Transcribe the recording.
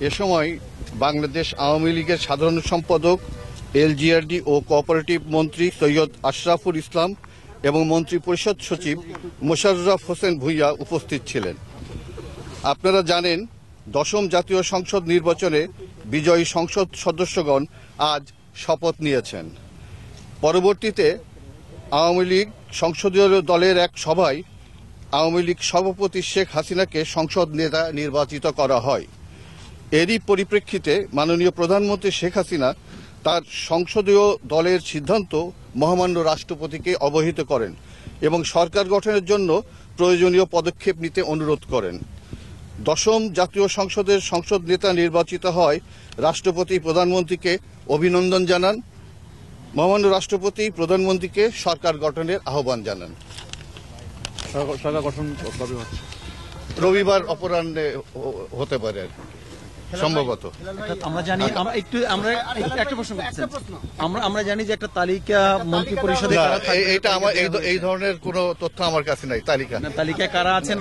এ সময় বাংলাদেশ আওয়ামী লীগের সাধারণ সম্পাদক, এলজিআরডি ও কোঅপারেটিভ মন্ত্রী সৈয়দ আশরাফুল ইসলাম এবং মন্ত্রিপরিষদ সচিব মোশাররফ হোসেন ভূঁইয়া উপস্থিত ছিলেন। আপনারা জানেন, 10ম জাতীয় সংসদ নির্বাচনে বিজয়ী সংসদ সদস্যগণ আজ শপথ নিয়েছেন। পরবর্তীতে আওয়ামী লীগ সংসদীয় দলের এক সভায় আওয়ামী লীগ সভাপতি শেখ হাসিনাকে সংসদ নেতা নির্বাচিত করা হয়। এরই পরিপ্রেক্ষিতে মাননীয় প্রধানমন্ত্রী শেখ হাসিনা তার সংসদীয় দলের সিদ্ধান্ত মহামান্য রাষ্ট্রপতিকে অবহিত করেন এবং সরকার গঠনের জন্য প্রয়োজনীয় পদক্ষেপ নিতে অনুরোধ করেন। 10ম জাতীয় সংসদের সংসদ নেতা নির্বাচিত হয়। রাষ্ট্রপতি প্রধানমন্ত্রীকে অভিনন্দন জানান। মহামান্য রাষ্ট্রপতি প্রধানমন্ত্রীকে সরকার গঠনের আহ্বান জানান। সরকার গঠন কবে হচ্ছে? রবিবার অপরাহ্নে হতে পারে সম্ভবত। আমরা জানি, আমরা একটা প্রশ্ন করছি, আমরা জানি যে একটা তালিকা মন্ত্রী পরিষদে এটা আমার এই ধরনের কোনো তথ্য আমার কাছে নাই। তালিকায় কারা আছেন